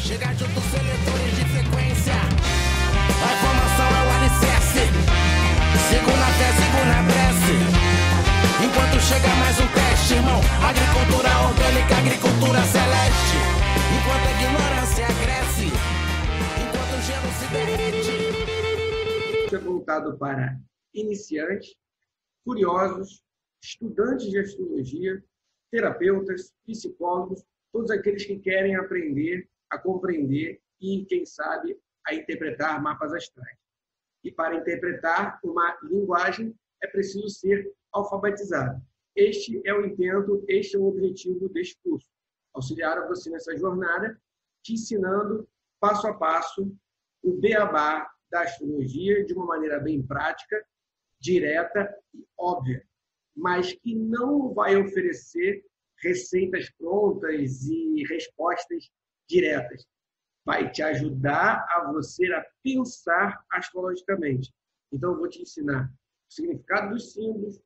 Chega junto seletores de frequência. A informação é o alicerce. Sigo na fé, sigo na prece. Enquanto chega mais um teste, irmão. Agricultura orgânica, agricultura celeste. Enquanto a ignorância cresce. Enquanto o gelo se derrete. É voltado para iniciantes, curiosos, estudantes de astrologia, terapeutas, psicólogos, todos aqueles que querem aprender a compreender e, quem sabe, a interpretar mapas astrais. E para interpretar uma linguagem é preciso ser alfabetizado. Este é o intento, este é o objetivo deste curso. Auxiliar você nessa jornada, te ensinando passo a passo o beabá da astrologia de uma maneira bem prática, direta e óbvia, mas que não vai oferecer receitas prontas e respostas diretas. Vai te ajudar a você a pensar astrologicamente. Então, eu vou te ensinar o significado dos símbolos,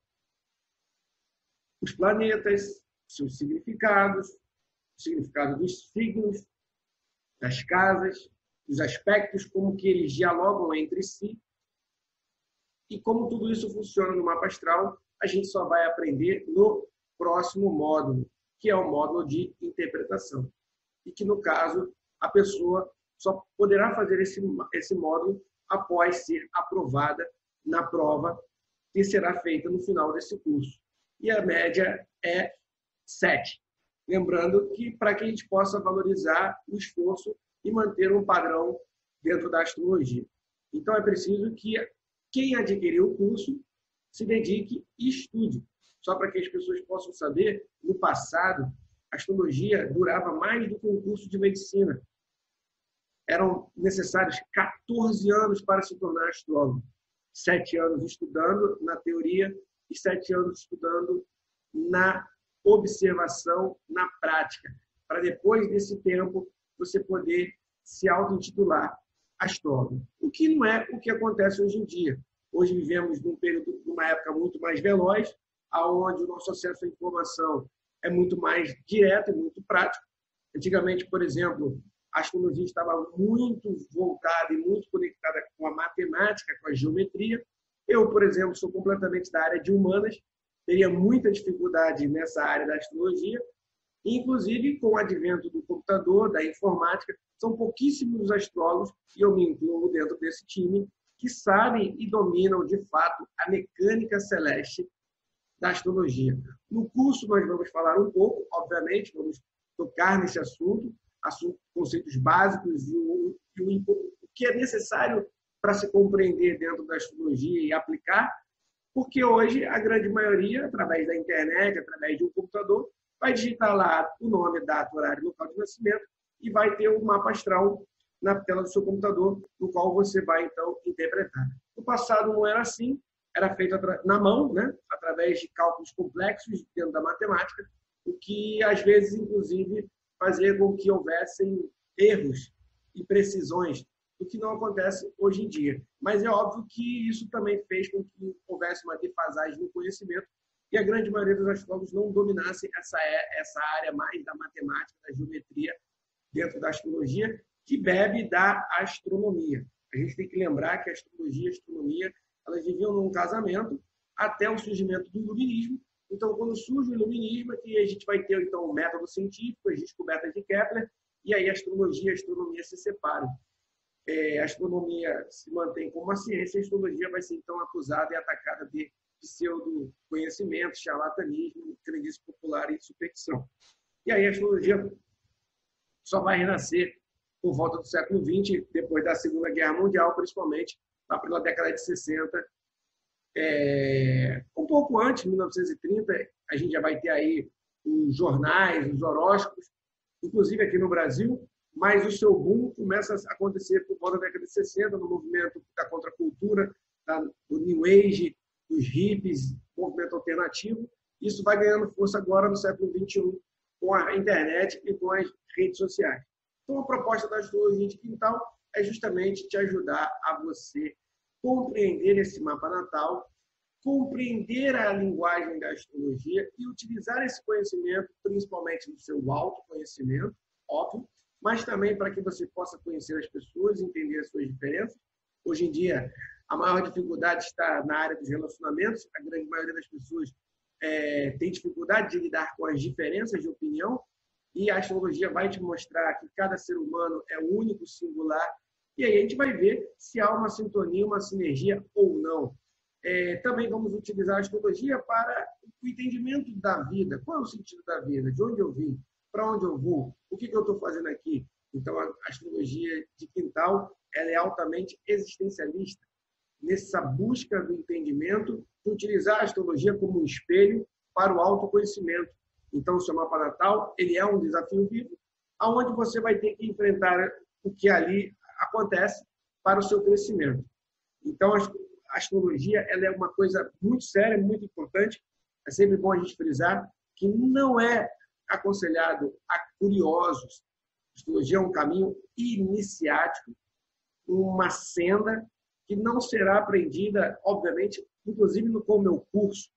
os planetas, seus significados, o significado dos signos, das casas, os aspectos, como que eles dialogam entre si. E como tudo isso funciona no mapa astral, a gente só vai aprender no próximo módulo, que é o módulo de interpretação. E que, no caso, a pessoa só poderá fazer esse módulo após ser aprovada na prova que será feita no final desse curso. E a média é 7. Lembrando que, para que a gente possa valorizar o esforço e manter um padrão dentro da astrologia. Então, é preciso que quem adquiriu o curso se dedique e estude. Só para que as pessoas possam saber, no passado, a astrologia durava mais do que um curso de medicina. Eram necessários 14 anos para se tornar astrólogo. 7 anos estudando na teoria e 7 anos estudando na observação, na prática. Para depois desse tempo, você poder se auto-intitular astrólogo. O que não é o que acontece hoje em dia. Hoje vivemos numa época muito mais veloz, onde o nosso acesso à informação é muito mais direto e muito prático. Antigamente, por exemplo, a astrologia estava muito voltada e muito conectada com a matemática, com a geometria. Eu, por exemplo, sou completamente da área de humanas, teria muita dificuldade nessa área da astrologia, inclusive com o advento do computador, da informática. São pouquíssimos os astrólogos, e eu me incluo dentro desse time, que sabem e dominam, de fato, a mecânica celeste da astrologia. No curso, nós vamos falar um pouco, obviamente, vamos tocar nesse assunto, conceitos básicos e o que é necessário para se compreender dentro da astrologia e aplicar, porque hoje a grande maioria, através da internet, através de um computador, vai digitar lá o nome, data, horário e local de nascimento e vai ter um mapa astral na tela do seu computador, no qual você vai, então, interpretar. No passado não era assim, era feito na mão, né? Através de cálculos complexos dentro da matemática, o que, às vezes, inclusive, fazia com que houvessem erros e precisões, o que não acontece hoje em dia. Mas é óbvio que isso também fez com que houvesse uma defasagem no conhecimento e a grande maioria dos astrólogos não dominassem essa área mais da matemática, da geometria dentro da astrologia, que bebe da astronomia. A gente tem que lembrar que a astrologia e a astronomia, elas viviam num casamento até o surgimento do iluminismo. Então, quando surge o iluminismo, aqui a gente vai ter então o método científico, as descobertas de Kepler, e aí a astrologia e a astronomia se separam. A astronomia se mantém como uma ciência, a astrologia vai ser então acusada e atacada de pseudo-conhecimento, charlatanismo, crendice popular e superstição. E aí a astrologia só vai renascer por volta do século XX, depois da Segunda Guerra Mundial, principalmente lá pela década de 60. Um pouco antes, 1930, a gente já vai ter aí os jornais, os horóscopos, inclusive aqui no Brasil, mas o seu boom começa a acontecer por volta da década de 60, no movimento da contracultura, do New Age, dos hippies, movimento alternativo. Isso vai ganhando força agora no século XXI, com a internet e com as redes sociais. Então, a proposta da astrologia de quintal é justamente te ajudar a você compreender esse mapa natal, compreender a linguagem da astrologia e utilizar esse conhecimento, principalmente no seu autoconhecimento, óbvio, mas também para que você possa conhecer as pessoas, entender as suas diferenças. Hoje em dia, a maior dificuldade está na área dos relacionamentos. A grande maioria das pessoas tem dificuldade de lidar com as diferenças de opinião, e a astrologia vai te mostrar que cada ser humano é único, singular, e aí a gente vai ver se há uma sintonia, uma sinergia ou não. Também vamos utilizar a astrologia para o entendimento da vida. Qual é o sentido da vida? De onde eu vim? Para onde eu vou? O que eu estou fazendo aqui? Então, a astrologia de quintal ela é altamente existencialista, nessa busca do entendimento, de utilizar a astrologia como um espelho para o autoconhecimento. Então, o seu mapa natal ele é um desafio vivo, onde você vai ter que enfrentar o que ali acontece para o seu crescimento. Então, a astrologia ela é uma coisa muito séria, muito importante. É sempre bom a gente frisar que não é aconselhado a curiosos. A astrologia é um caminho iniciático, uma senda que não será aprendida, obviamente, inclusive com o meu curso.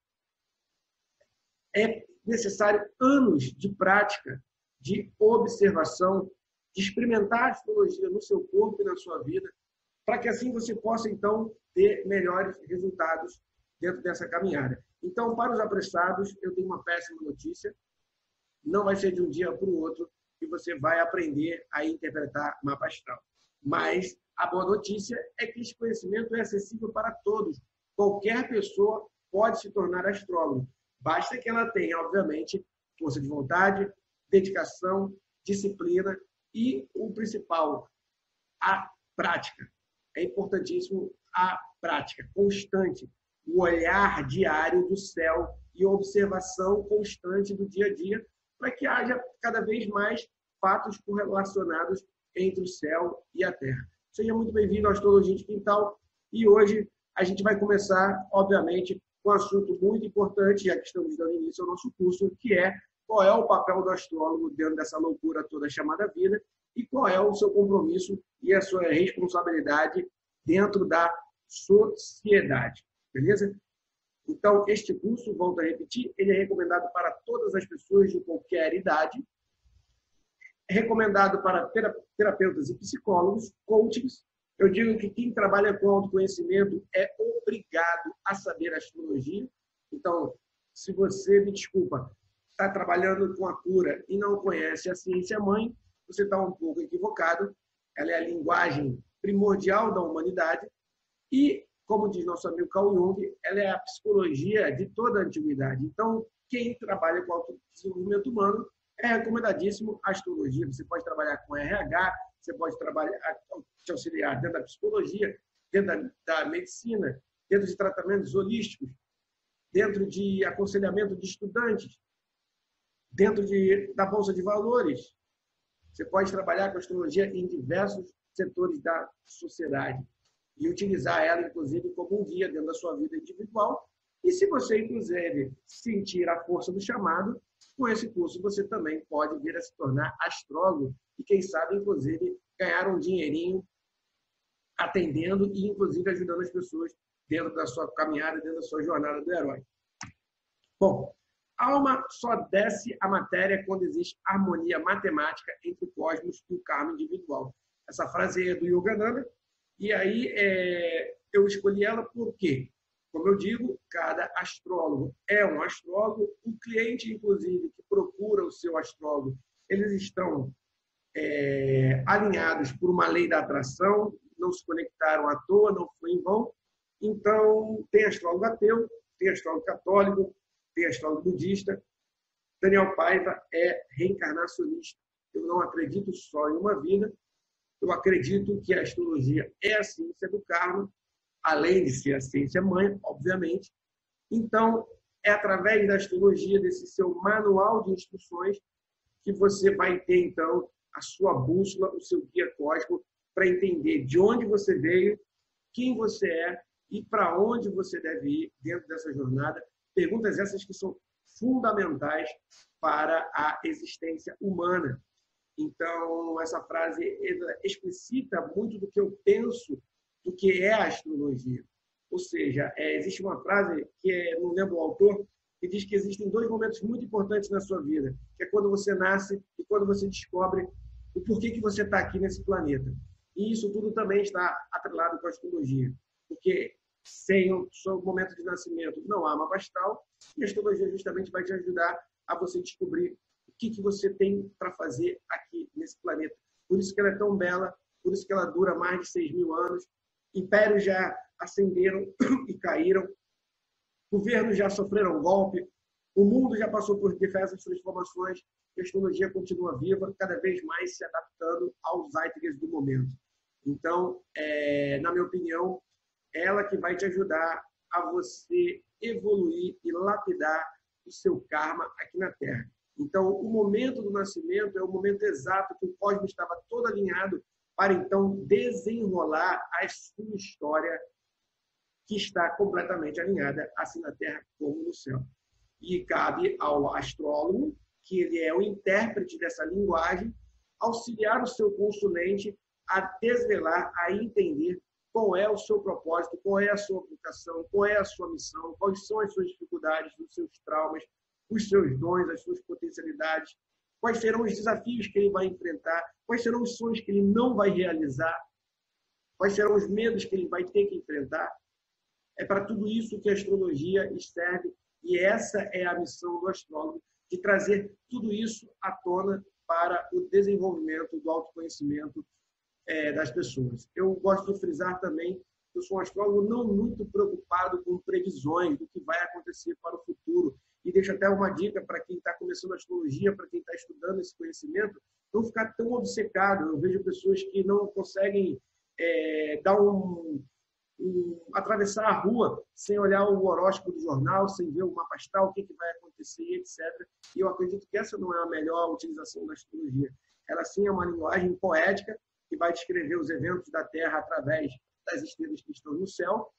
É necessário anos de prática, de observação, de experimentar a astrologia no seu corpo e na sua vida, para que assim você possa, então, ter melhores resultados dentro dessa caminhada. Então, para os apressados, eu tenho uma péssima notícia. Não vai ser de um dia para o outro que você vai aprender a interpretar mapa astral. Mas a boa notícia é que esse conhecimento é acessível para todos. Qualquer pessoa pode se tornar astrólogo. Basta que ela tenha, obviamente, força de vontade, dedicação, disciplina e, o principal, a prática. É importantíssimo a prática constante, o olhar diário do céu e a observação constante do dia a dia, para que haja cada vez mais fatos correlacionados entre o céu e a terra. Seja muito bem-vindo à Astrologia de Quintal. E hoje a gente vai começar, obviamente, com um assunto muito importante, já que estamos dando início ao nosso curso, que é qual é o papel do astrólogo dentro dessa loucura toda chamada vida e qual é o seu compromisso e a sua responsabilidade dentro da sociedade. Beleza? Então, este curso, volto a repetir, ele é recomendado para todas as pessoas de qualquer idade, é recomendado para terapeutas e psicólogos, coaches. Eu digo que quem trabalha com autoconhecimento é obrigado a saber astrologia. Então, se você, me desculpa, está trabalhando com a cura e não conhece a ciência-mãe, você está um pouco equivocado. Ela é a linguagem primordial da humanidade e, como diz nosso amigo Carl Jung, ela é a psicologia de toda a antiguidade. Então, quem trabalha com autodesenvolvimento humano é recomendadíssimo a astrologia. Você pode trabalhar com RH, você pode trabalhar, te auxiliar dentro da psicologia, dentro da medicina, dentro de tratamentos holísticos, dentro de aconselhamento de estudantes, dentro da bolsa de valores. Você pode trabalhar com astrologia em diversos setores da sociedade e utilizar ela, inclusive, como um guia dentro da sua vida individual. E se você, inclusive, sentir a força do chamado, com esse curso você também pode vir a se tornar astrólogo e, quem sabe, inclusive, ganhar um dinheirinho atendendo e, inclusive, ajudando as pessoas dentro da sua caminhada, dentro da sua jornada do herói. Bom, a alma só desce a matéria quando existe harmonia matemática entre o cosmos e o karma individual. Essa frase é do Yogananda, e aí eu escolhi ela porque, como eu digo, cada astrólogo é um astrólogo. O cliente, inclusive, que procura o seu astrólogo, eles estão alinhados por uma lei da atração, não se conectaram à toa, não foi em vão. Então, tem astrólogo ateu, tem astrólogo católico, tem astrólogo budista. Daniel Paiva é reencarnacionista. Eu não acredito só em uma vida, eu acredito que a astrologia é a ciência do karma, além de ser a ciência mãe, obviamente. Então, é através da astrologia, desse seu manual de instruções, que você vai ter, então, a sua bússola, o seu guia cósmico, para entender de onde você veio, quem você é e para onde você deve ir dentro dessa jornada. Perguntas essas que são fundamentais para a existência humana. Então, essa frase explicita muito do que eu penso do que é a astrologia. Ou seja, existe uma frase que não lembro o autor, que diz que existem dois momentos muito importantes na sua vida, que é quando você nasce e quando você descobre o porquê que você está aqui nesse planeta. E isso tudo também está atrelado com a astrologia, porque sem o seu momento de nascimento não há mapa astral, e a astrologia justamente vai te ajudar a você descobrir o que você tem para fazer aqui nesse planeta. Por isso que ela é tão bela, por isso que ela dura mais de 6.000 anos. Impérios já ascenderam e caíram, governos já sofreram golpe, o mundo já passou por diversas transformações, e a astrologia continua viva, cada vez mais se adaptando aos zeitgeist do momento. Então, na minha opinião, ela que vai te ajudar a você evoluir e lapidar o seu karma aqui na Terra. Então, o momento do nascimento é o momento exato que o cosmos estava todo alinhado para, então, desenrolar a sua história que está completamente alinhada, assim na Terra como no céu. E cabe ao astrólogo, que ele é o intérprete dessa linguagem, auxiliar o seu consulente a desvelar, a entender qual é o seu propósito, qual é a sua vocação, qual é a sua missão, quais são as suas dificuldades, os seus traumas, os seus dons, as suas potencialidades, quais serão os desafios que ele vai enfrentar, quais serão os sonhos que ele não vai realizar, quais serão os medos que ele vai ter que enfrentar. É para tudo isso que a astrologia serve, e essa é a missão do astrólogo, de trazer tudo isso à tona para o desenvolvimento do autoconhecimento das pessoas. Eu gosto de frisar também que eu sou um astrólogo não muito preocupado com previsões do que vai acontecer para o futuro. E deixo até uma dica para quem está começando a astrologia, para quem está estudando esse conhecimento, não ficar tão obcecado. Eu vejo pessoas que não conseguem atravessar a rua sem olhar o horóscopo do jornal, sem ver o mapa astral, o que vai acontecer, etc. E eu acredito que essa não é a melhor utilização da astrologia. Ela sim é uma linguagem poética que vai descrever os eventos da Terra através das estrelas que estão no céu,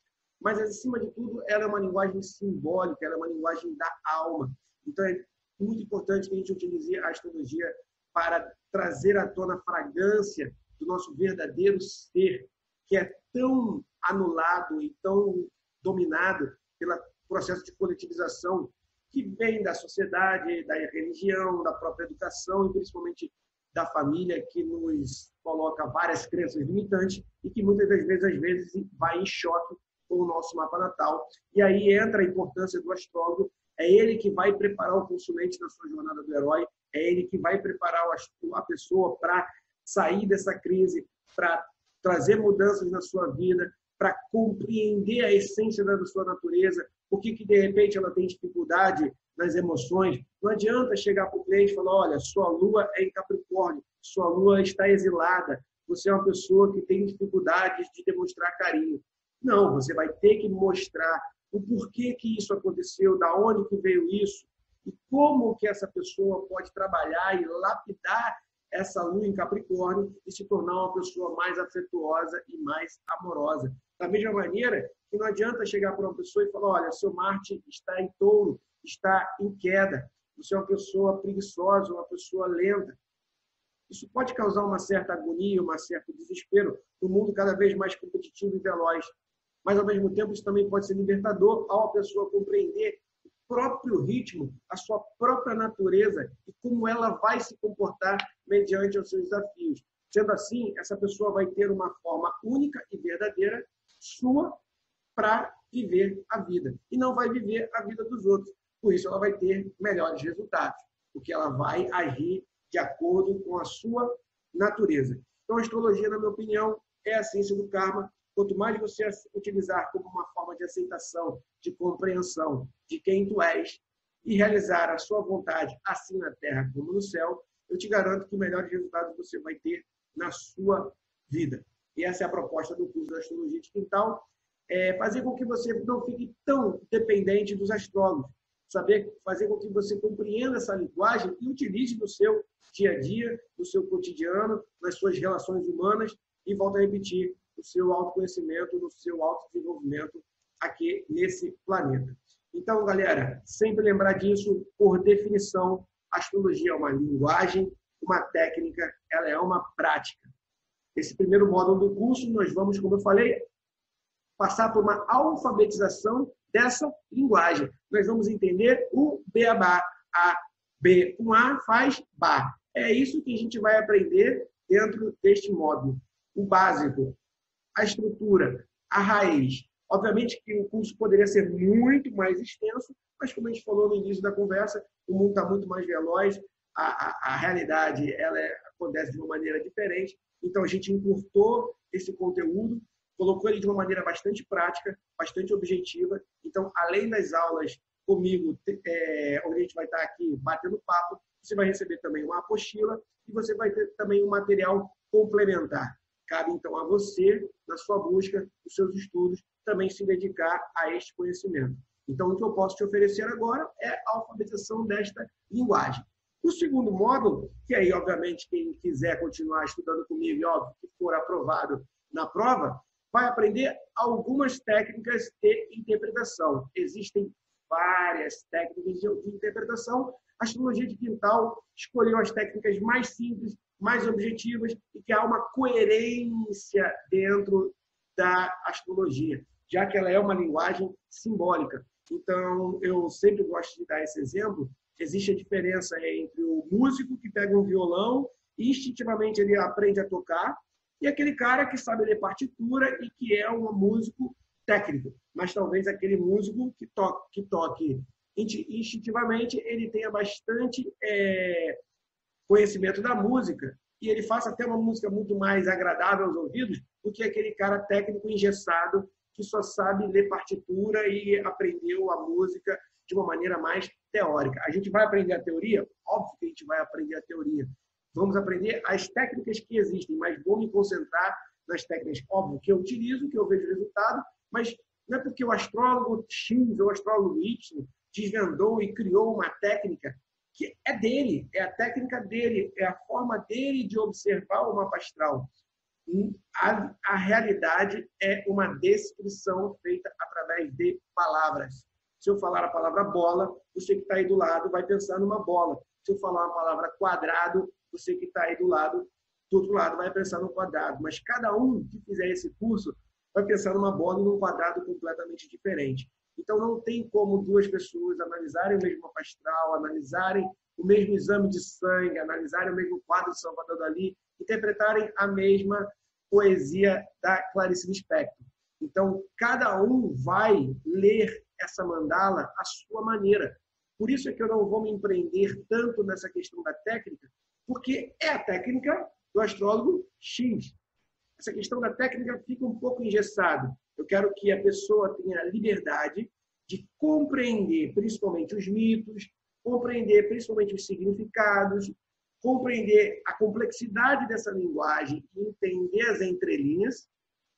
mas, acima de tudo, ela é uma linguagem simbólica, ela é uma linguagem da alma. Então, é muito importante que a gente utilize a astrologia para trazer à tona a fragrância do nosso verdadeiro ser, que é tão anulado e tão dominado pelo processo de coletivização que vem da sociedade, da religião, da própria educação e principalmente da família, que nos coloca várias crenças limitantes e que muitas das vezes, às vezes, vai em choque com o nosso mapa natal. E aí entra a importância do astrólogo. É ele que vai preparar o consulente na sua jornada do herói, é ele que vai preparar a pessoa para sair dessa crise, para trazer mudanças na sua vida, para compreender a essência da sua natureza, por que de repente ela tem dificuldade nas emoções. Não adianta chegar para o cliente e falar, olha, sua lua é em Capricórnio, sua lua está exilada, você é uma pessoa que tem dificuldades de demonstrar carinho. Não, você vai ter que mostrar o porquê que isso aconteceu, da onde que veio isso, e como que essa pessoa pode trabalhar e lapidar essa lua em Capricórnio e se tornar uma pessoa mais afetuosa e mais amorosa. Da mesma maneira que não adianta chegar para uma pessoa e falar, olha, seu Marte está em touro, está em queda, você é uma pessoa preguiçosa, uma pessoa lenta. Isso pode causar uma certa agonia, um certo desespero no mundo cada vez mais competitivo e veloz. Mas, ao mesmo tempo, isso também pode ser libertador ao a pessoa compreender o próprio ritmo, a sua própria natureza e como ela vai se comportar mediante os seus desafios. Sendo assim, essa pessoa vai ter uma forma única e verdadeira sua para viver a vida. E não vai viver a vida dos outros. Por isso, ela vai ter melhores resultados, porque ela vai agir de acordo com a sua natureza. Então, a astrologia, na minha opinião, é a ciência do karma. Quanto mais você utilizar como uma forma de aceitação, de compreensão de quem tu és e realizar a sua vontade, assim na Terra como no céu, eu te garanto que melhores resultados você vai ter na sua vida. E essa é a proposta do curso da Astrologia de Quintal, fazer com que você não fique tão dependente dos astrólogos, fazer com que você compreenda essa linguagem e utilize no seu dia a dia, no seu cotidiano, nas suas relações humanas e, volto a repetir, no seu autoconhecimento, no seu autodesenvolvimento aqui nesse planeta. Então, galera, sempre lembrar disso, por definição, a astrologia é uma linguagem, uma técnica, ela é uma prática. Esse primeiro módulo do curso, nós vamos, como eu falei, passar por uma alfabetização dessa linguagem. Nós vamos entender o beabá. A B com A faz Bá. É isso que a gente vai aprender dentro deste módulo. O básico, a estrutura, a raiz. Obviamente que o curso poderia ser muito mais extenso, mas como a gente falou no início da conversa, o mundo está muito mais veloz, a realidade acontece de uma maneira diferente. Então, a gente encurtou esse conteúdo, colocou ele de uma maneira bastante prática, bastante objetiva. Então, além das aulas comigo, onde a gente vai estar aqui batendo papo, você vai receber também uma apostila e você vai ter também um material complementar. Cabe, então, a você, na sua busca, nos seus estudos, também se dedicar a este conhecimento. Então, o que eu posso te oferecer agora é a alfabetização desta linguagem. O segundo módulo, que aí, obviamente, quem quiser continuar estudando comigo, e óbvio, que for aprovado na prova, vai aprender algumas técnicas de interpretação. Existem várias técnicas de interpretação. A astrologia de quintal escolheu as técnicas mais simples, mais objetivas e que há uma coerência dentro da astrologia, já que ela é uma linguagem simbólica. Então, eu sempre gosto de dar esse exemplo. Existe a diferença entre o músico que pega um violão e instintivamente ele aprende a tocar e aquele cara que sabe ler partitura e que é um músico técnico. Mas talvez aquele músico que toque instintivamente, ele tenha bastante conhecimento da música e ele faça até uma música muito mais agradável aos ouvidos do que aquele cara técnico engessado que só sabe ler partitura e aprendeu a música de uma maneira mais teórica. A gente vai aprender a teoria? Óbvio que a gente vai aprender a teoria. Vamos aprender as técnicas que existem, mas vou me concentrar nas técnicas, óbvio, que eu utilizo, que eu vejo resultado, mas não é porque o astrólogo X ou o astrólogo Y desvendou e criou uma técnica que é dele, é a técnica dele, é a forma dele de observar o mapa astral. A realidade é uma descrição feita através de palavras. Se eu falar a palavra bola, você que está aí do lado vai pensar numa bola. Se eu falar a palavra quadrado, você que está aí do outro lado, vai pensar no quadrado. Mas cada um que fizer esse curso vai pensar numa bola e num quadrado completamente diferente. Então, não tem como duas pessoas analisarem o mesmo mapa astral, analisarem o mesmo exame de sangue, analisarem o mesmo quadro de Salvador Dalí, interpretarem a mesma poesia da Clarice Lispector. Então, cada um vai ler essa mandala à sua maneira. Por isso é que eu não vou me empreender tanto nessa questão da técnica, porque é a técnica do astrólogo X. Essa questão da técnica fica um pouco engessada. Eu quero que a pessoa tenha a liberdade de compreender principalmente os mitos, compreender principalmente os significados, compreender a complexidade dessa linguagem e entender as entrelinhas,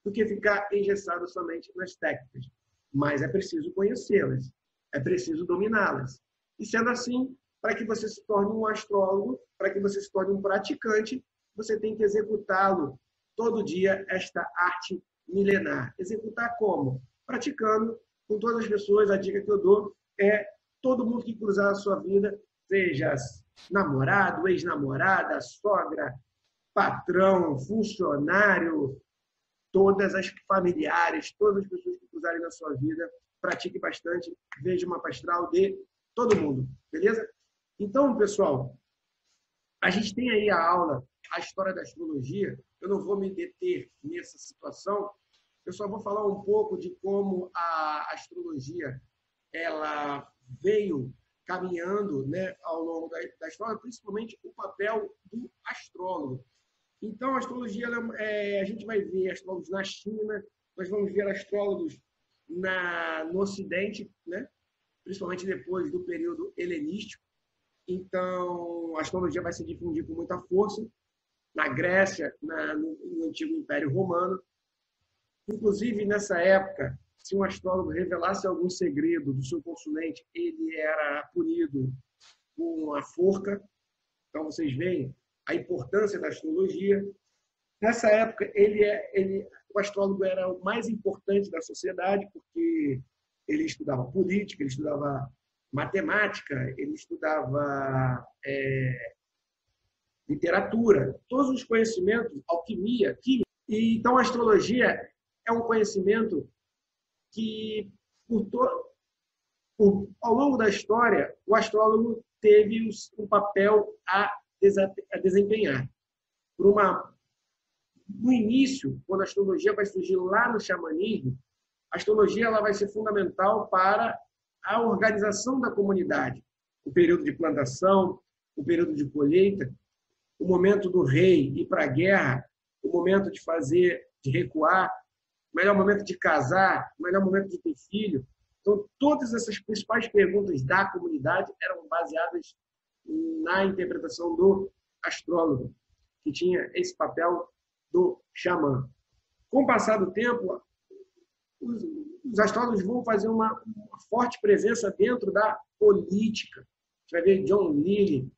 do que ficar engessado somente nas técnicas. Mas é preciso conhecê-las, é preciso dominá-las. E sendo assim, para que você se torne um astrólogo, para que você se torne um praticante, você tem que executá-lo todo dia, esta arte milenar. Executar como? Praticando com todas as pessoas. A dica que eu dou é todo mundo que cruzar a sua vida, seja namorado, ex-namorada, sogra, patrão, funcionário, todas as familiares, todas as pessoas que cruzarem na sua vida, pratique bastante, veja o mapa astral de todo mundo, beleza? Então, pessoal, a gente tem aí a aula, a história da astrologia. Eu não vou me deter nessa situação, eu só vou falar um pouco de como a astrologia ela veio caminhando, né, ao longo da história, principalmente o papel do astrólogo. Então, a astrologia, a gente vai ver astrólogos na China, nós vamos ver astrólogos no Ocidente, né? Principalmente depois do período helenístico. Então, a astrologia vai se difundir com muita força na Grécia, no antigo Império Romano. Inclusive, nessa época, se um astrólogo revelasse algum segredo do seu consulente, ele era punido com a forca. Então, vocês veem a importância da astrologia. Nessa época, o astrólogo era o mais importante da sociedade, porque ele estudava política, ele estudava matemática, ele estudava literatura, todos os conhecimentos, alquimia, química. E, então, a astrologia é um conhecimento que, ao longo da história, o astrólogo teve um papel a a desempenhar. No início, quando a astrologia vai surgir lá no xamanismo, a astrologia ela vai ser fundamental para a organização da comunidade. O período de plantação, o período de colheita, o momento do rei ir para a guerra, o momento de recuar, o melhor momento de casar, o melhor momento de ter filho. Então, todas essas principais perguntas da comunidade eram baseadas na interpretação do astrólogo, que tinha esse papel do xamã. Com o passar do tempo, os astrólogos vão fazer uma forte presença dentro da política. Você vai ver John Lilly,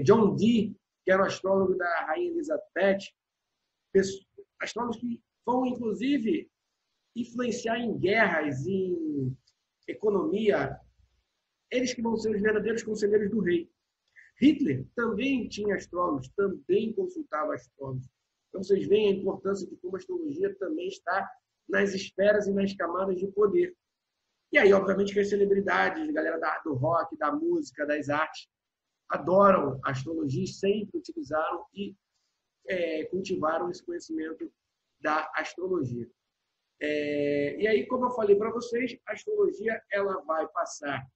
John Dee, que era o astrólogo da Rainha Elizabeth, astrólogos que vão, inclusive, influenciar em guerras, em economia, eles que vão ser os verdadeiros conselheiros do rei. Hitler também tinha astrólogos, também consultava astrólogos. Então, vocês veem a importância de como a astrologia também está nas esferas e nas camadas de poder. E aí, obviamente, que as celebridades, a galera do rock, da música, das artes, adoram a astrologia, sempre utilizaram e cultivaram esse conhecimento da astrologia. E aí, como eu falei para vocês, a astrologia ela vai passar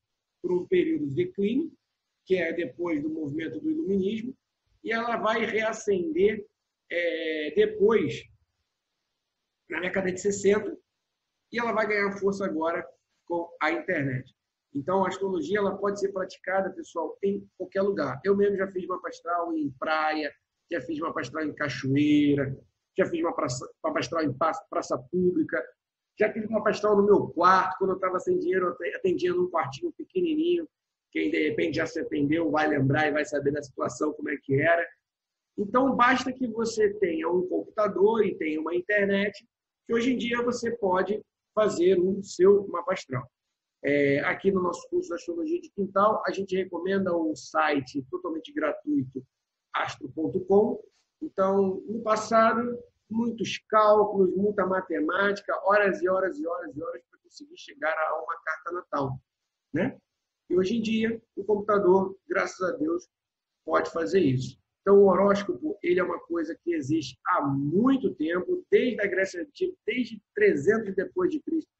por um período de declínio, que é depois do movimento do iluminismo, e ela vai reacender depois, na década de 60, e ela vai ganhar força agora com a internet. Então, a astrologia ela pode ser praticada, pessoal, em qualquer lugar. Eu mesmo já fiz mapa astral em praia, já fiz mapa astral em cachoeira, já fiz mapa astral em praça pública, já fiz mapa astral no meu quarto, quando eu estava sem dinheiro, eu atendia num quartinho pequenininho, quem de repente já se atendeu vai lembrar e vai saber da situação como é que era. Então, basta que você tenha um computador e tenha uma internet, que hoje em dia você pode fazer o seu mapa astral. Aqui no nosso curso de Astrologia de Quintal, a gente recomenda um site totalmente gratuito, astro.com. Então, no passado, muitos cálculos, muita matemática, horas e horas e horas e horas para conseguir chegar a uma carta natal, né? E hoje em dia, o computador, graças a Deus, pode fazer isso. Então, o horóscopo ele é uma coisa que existe há muito tempo, desde a Grécia Antiga, desde 300 depois de Cristo,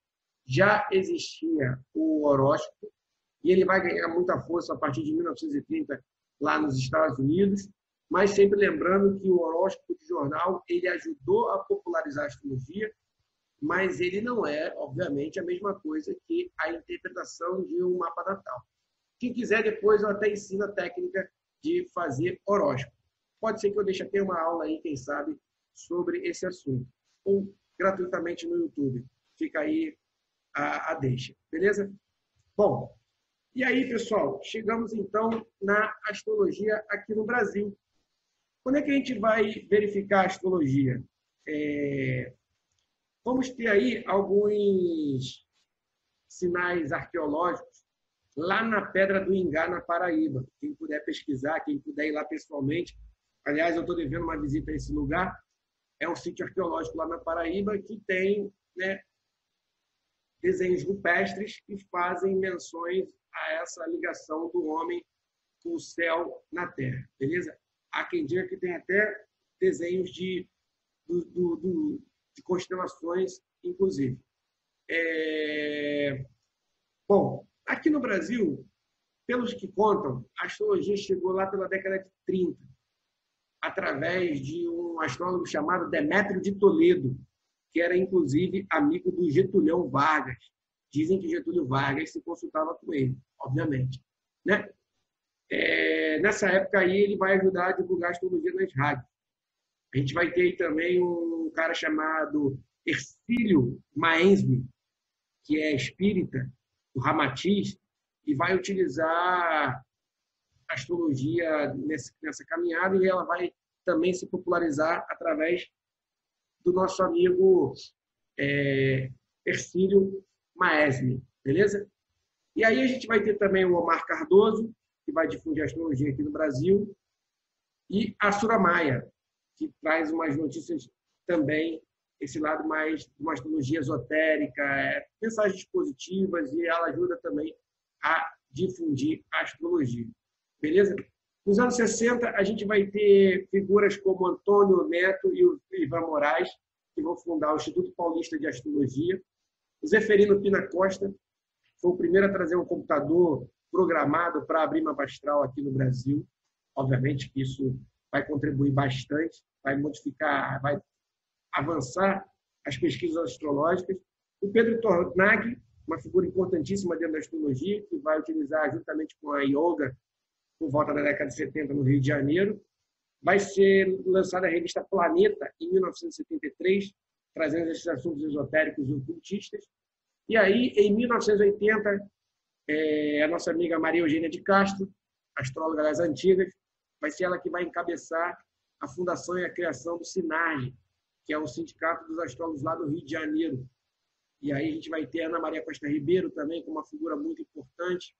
já existia o horóscopo, e ele vai ganhar muita força a partir de 1930 lá nos Estados Unidos, mas sempre lembrando que o horóscopo de jornal ele ajudou a popularizar a astrologia, mas ele não é, obviamente, a mesma coisa que a interpretação de um mapa natal. Quem quiser, depois eu até ensino a técnica de fazer horóscopo. Pode ser que eu deixe até uma aula aí, quem sabe, sobre esse assunto. Ou gratuitamente no YouTube. Fica aí a deixa. Beleza? Bom, e aí, pessoal, chegamos então na astrologia aqui no Brasil. Quando é que a gente vai verificar a astrologia? Vamos ter aí alguns sinais arqueológicos lá na Pedra do Ingá, na Paraíba. Quem puder pesquisar, quem puder ir lá pessoalmente. Aliás, eu estou devendo uma visita a esse lugar. É um sítio arqueológico lá na Paraíba que tem, né, desenhos rupestres que fazem menções a essa ligação do homem com o céu na Terra. Beleza? Há quem diga que tem até desenhos de constelações, inclusive. Bom, aqui no Brasil, pelos que contam, a astrologia chegou lá pela década de 30, através de um astrólogo chamado Demétrio de Toledo, que era, inclusive, amigo do Getúlio Vargas. Dizem que Getúlio Vargas se consultava com ele, obviamente, né? Nessa época aí, ele vai ajudar a divulgar a astrologia nas rádios. A gente vai ter aí também um cara chamado Hercílio Maensme, que é espírita, o Ramatiz, e vai utilizar a astrologia nessa caminhada, e ela vai também se popularizar através do nosso amigo Hercílio Maensme, beleza? E aí a gente vai ter também o Omar Cardoso, que vai difundir a astrologia aqui no Brasil, e a Sura Maia, que traz umas notícias também, esse lado mais de uma astrologia esotérica, mensagens positivas, e ela ajuda também a difundir a astrologia. Beleza? Nos anos 60, a gente vai ter figuras como Antônio Neto e o Ivan Moraes, que vão fundar o Instituto Paulista de Astrologia. O Zeferino Pina Costa foi o primeiro a trazer um computador programado para abrir mapa astral aqui no Brasil. Obviamente que isso vai contribuir bastante, vai modificar, vai avançar as pesquisas astrológicas. O Pedro Tornag, uma figura importantíssima dentro da astrologia, que vai utilizar juntamente com a yoga por volta da década de 70 no Rio de Janeiro. Vai ser lançada a revista Planeta em 1973, trazendo esses assuntos esotéricos e ocultistas. E aí, em 1980, a nossa amiga Maria Eugênia de Castro, astróloga das antigas, vai ser ela que vai encabeçar a fundação e a criação do SINARG, que é o Sindicato dos Astrólogos lá do Rio de Janeiro. E aí a gente vai ter a Ana Maria Costa Ribeiro também, como uma figura muito importante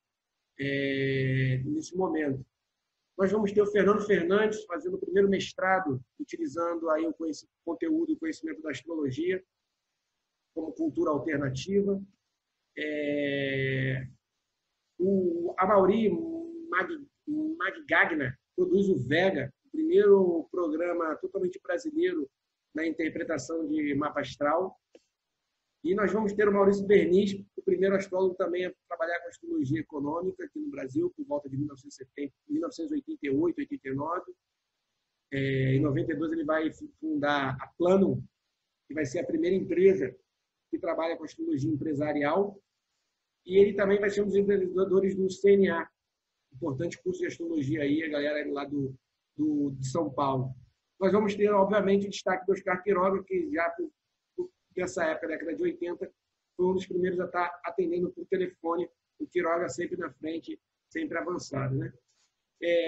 nesse momento. Nós vamos ter o Fernando Fernandes fazendo o primeiro mestrado, utilizando aí o conteúdo e o conhecimento da astrologia como cultura alternativa. O Amaury Magagna produz o Vega, o primeiro programa totalmente brasileiro na interpretação de mapa astral. E nós vamos ter o Maurício Bernis, o primeiro astrólogo também a trabalhar com astrologia econômica aqui no Brasil, por volta de 1988, 89. Em 92 ele vai fundar a Planum, que vai ser a primeira empresa que trabalha com astrologia empresarial. E ele também vai ser um dos empreendedores do CNA, importante curso de astrologia aí, a galera lá de São Paulo. Nós vamos ter, obviamente, o destaque do Oscar Quiroga, que já nessa época, década de 80, foi um dos primeiros a estar atendendo por telefone, o Quiroga sempre na frente, sempre avançado, né?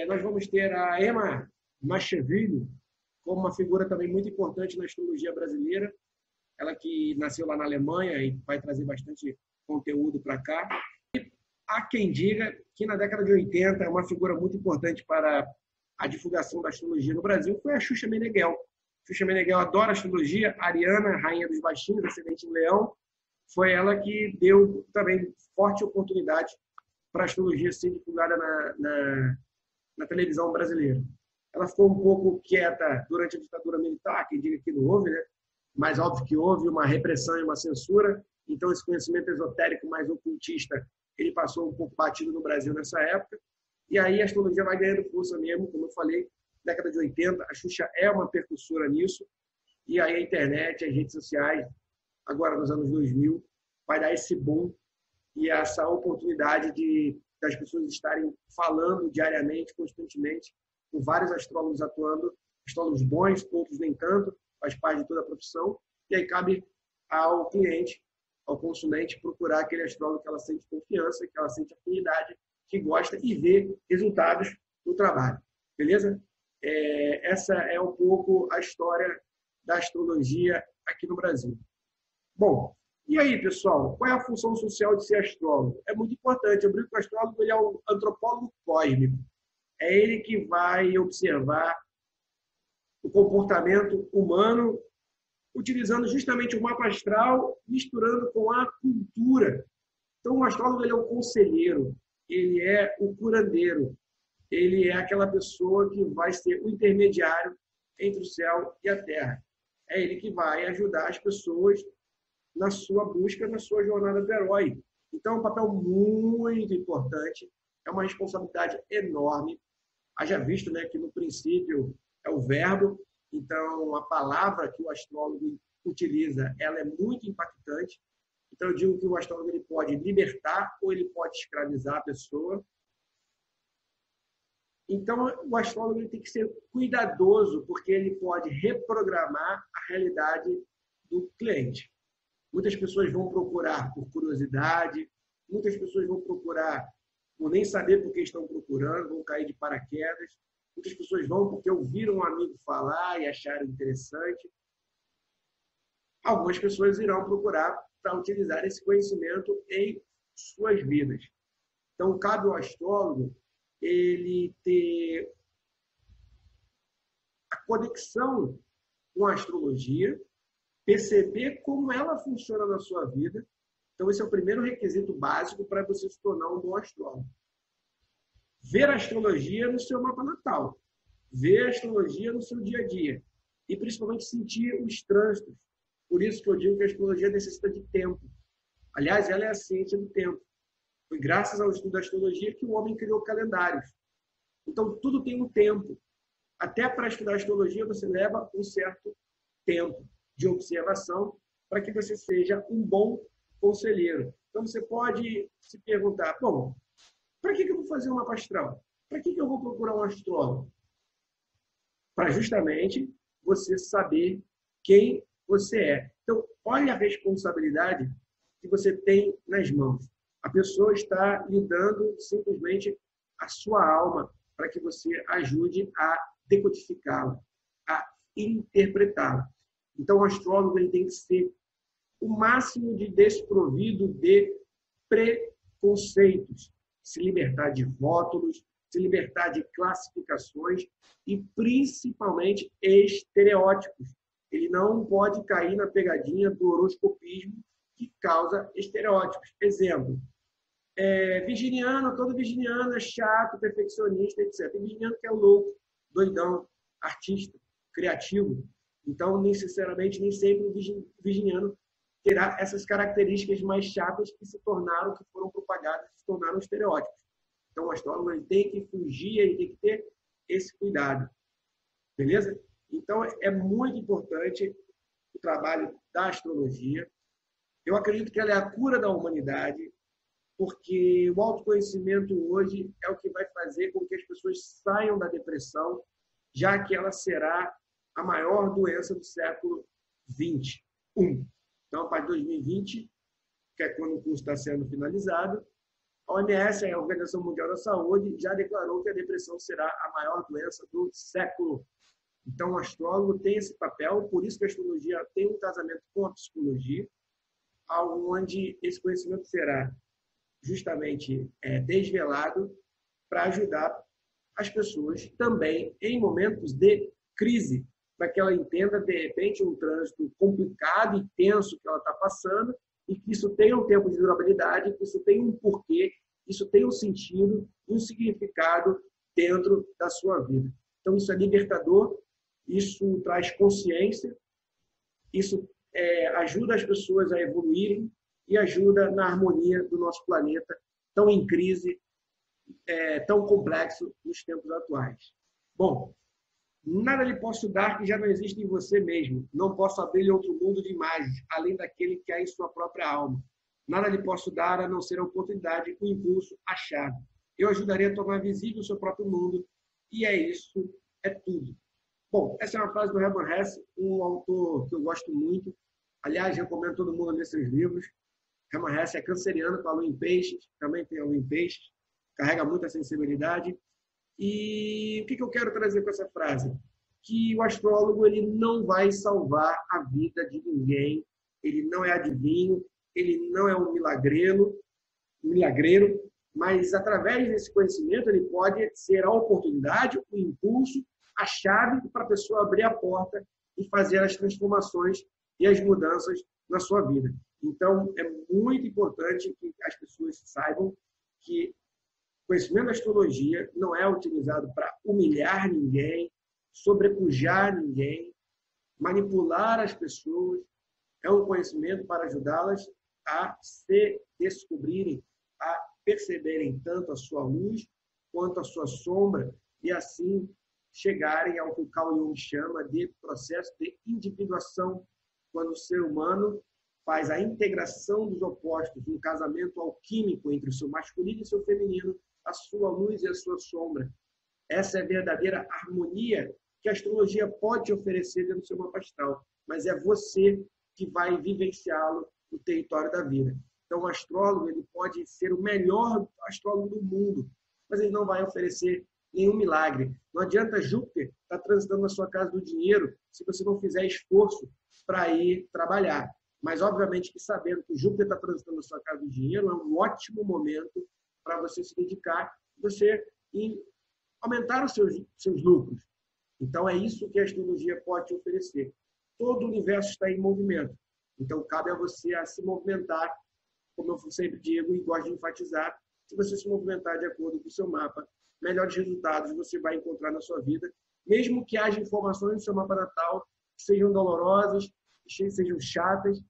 Nós vamos ter a Emma Macheville como uma figura também muito importante na astrologia brasileira, ela que nasceu lá na Alemanha e vai trazer bastante conteúdo para cá. E há quem diga que na década de 80, uma figura muito importante para a divulgação da astrologia no Brasil foi a Xuxa Meneghel. Xuxa Meneghel adora astrologia. Ariana, rainha dos baixinhos, ascendente em Leão, foi ela que deu também forte oportunidade para a astrologia ser divulgada na televisão brasileira. Ela ficou um pouco quieta durante a ditadura militar, quem diga que não houve, né? Mas óbvio que houve uma repressão e uma censura, então esse conhecimento esotérico mais ocultista, ele passou um pouco batido no Brasil nessa época, e aí a astrologia vai ganhando força mesmo, como eu falei, década de 80, a Xuxa é uma percussora nisso, e aí a internet, as redes sociais, agora nos anos 2000, vai dar esse boom e essa oportunidade das pessoas estarem falando diariamente, constantemente, com vários astrólogos atuando, astrólogos bons, outros nem tanto, faz parte de toda a profissão, e aí cabe ao cliente, ao consulente, procurar aquele astrólogo que ela sente confiança, que ela sente afinidade, que gosta e vê resultados no trabalho. Beleza? Essa é um pouco a história da astrologia aqui no Brasil. Bom, e aí, pessoal, qual é a função social de ser astrólogo? É muito importante. Eu brinco que o astrólogo ele é um antropólogo cósmico. É ele que vai observar o comportamento humano, utilizando justamente o mapa astral, misturando com a cultura. Então, o astrólogo ele é o conselheiro, ele é o curandeiro, ele é aquela pessoa que vai ser o intermediário entre o céu e a terra. É ele que vai ajudar as pessoas na sua busca, na sua jornada do herói. Então, é um papel muito importante, é uma responsabilidade enorme. Haja visto, né, que no princípio é o verbo, então a palavra que o astrólogo utiliza, ela é muito impactante. Então, eu digo que o astrólogo ele pode libertar ou ele pode escravizar a pessoa. Então, o astrólogo ele tem que ser cuidadoso, porque ele pode reprogramar a realidade do cliente. Muitas pessoas vão procurar por curiosidade, muitas pessoas vão procurar por nem saber por que estão procurando, vão cair de paraquedas. Muitas pessoas vão porque ouviram um amigo falar e acharam interessante. Algumas pessoas irão procurar para utilizar esse conhecimento em suas vidas. Então, cabe ao astrólogo ele ter a conexão com a astrologia, perceber como ela funciona na sua vida. Então, esse é o primeiro requisito básico para você se tornar um bom astrólogo. ver a astrologia no seu mapa natal, ver a astrologia no seu dia a dia e principalmente sentir os trânsitos. Por isso que eu digo que a astrologia necessita de tempo. Aliás, ela é a ciência do tempo. Foi graças ao estudo da astrologia que o homem criou calendários. Então, tudo tem um tempo. Até para estudar astrologia, você leva um certo tempo de observação para que você seja um bom conselheiro. Então, você pode se perguntar, bom, para que eu vou fazer um mapa astral? Para que eu vou procurar um astrólogo? Para justamente você saber quem você é. Então, olha a responsabilidade que você tem nas mãos. A pessoa está lhe dando simplesmente a sua alma para que você ajude a decodificá-la, a interpretá-la. Então, o astrólogo ele tem que ser o máximo de desprovido de preconceitos, se libertar de rótulos, se libertar de classificações e, principalmente, estereótipos. Ele não pode cair na pegadinha do horoscopismo que causa estereótipos. Exemplo, virginiano, todo virginiano é chato, perfeccionista, etc. Tem virginiano que é louco, doidão, artista, criativo. Então, necessariamente, nem sempre o virginiano terá essas características mais chatas que foram propagadas, se tornaram estereótipos. Então, o astrólogo ele tem que fugir, ele tem que ter esse cuidado. Beleza? Então, é muito importante o trabalho da astrologia. Eu acredito que ela é a cura da humanidade, porque o autoconhecimento hoje é o que vai fazer com que as pessoas saiam da depressão, já que ela será a maior doença do século XXI. Então, a partir de 2020, que é quando o curso está sendo finalizado, a OMS, a Organização Mundial da Saúde, já declarou que a depressão será a maior doença do século. Então, o astrólogo tem esse papel, por isso que a astrologia tem um casamento com a psicologia, onde esse conhecimento será justamente desvelado para ajudar as pessoas também em momentos de crise, para que ela entenda, de repente, um trânsito complicado e tenso que ela está passando e que isso tenha um tempo de durabilidade, que isso tenha um porquê, isso tenha um sentido, um significado dentro da sua vida. Então, isso é libertador, isso traz consciência, isso ajuda as pessoas a evoluírem e ajuda na harmonia do nosso planeta, tão em crise, tão complexo nos tempos atuais. Bom, nada lhe posso dar que já não existe em você mesmo. Não posso abrir-lhe outro mundo de imagens, além daquele que há em sua própria alma. Nada lhe posso dar a não ser a oportunidade, o impulso, a chave. Eu ajudarei a tornar visível o seu próprio mundo, e isso, é tudo. Bom, essa é uma frase do Hermann Hesse, um autor que eu gosto muito. Aliás, recomendo todo mundo ler seus livros. Hermann Hesse é canceriano, com a lua em peixes, também tem a lua em peixes, carrega muita sensibilidade. E o que eu quero trazer com essa frase? Que o astrólogo ele não vai salvar a vida de ninguém, ele não é adivinho, ele não é um milagreiro, mas através desse conhecimento ele pode ser a oportunidade, o impulso, a chave para a pessoa abrir a porta e fazer as transformações e as mudanças na sua vida. Então, é muito importante que as pessoas saibam que o conhecimento da astrologia não é utilizado para humilhar ninguém, sobrepujar ninguém, manipular as pessoas. É um conhecimento para ajudá-las a se descobrirem, a perceberem tanto a sua luz quanto a sua sombra e assim chegarem ao que o Carl Jung chama de processo de individuação, quando o ser humano faz a integração dos opostos, um casamento alquímico entre o seu masculino e o seu feminino, a sua luz e a sua sombra. Essa é a verdadeira harmonia que a astrologia pode te oferecer dentro do seu mapa astral, mas é você que vai vivenciá-lo no território da vida. Então, o astrólogo ele pode ser o melhor astrólogo do mundo, mas ele não vai oferecer nenhum milagre. Não adianta Júpiter estar transitando na sua casa do dinheiro se você não fizer esforço para ir trabalhar. Mas, obviamente, que sabendo que Júpiter está transitando na sua casa do dinheiro, é um ótimo momento para você se dedicar, você aumentar os seus lucros. Então, é isso que a astrologia pode te oferecer. Todo o universo está em movimento. Então, cabe a você a se movimentar, como eu sempre digo e gosto de enfatizar, se você se movimentar de acordo com o seu mapa, melhores resultados você vai encontrar na sua vida, mesmo que haja informações no seu mapa natal que sejam dolorosas, que sejam chatas,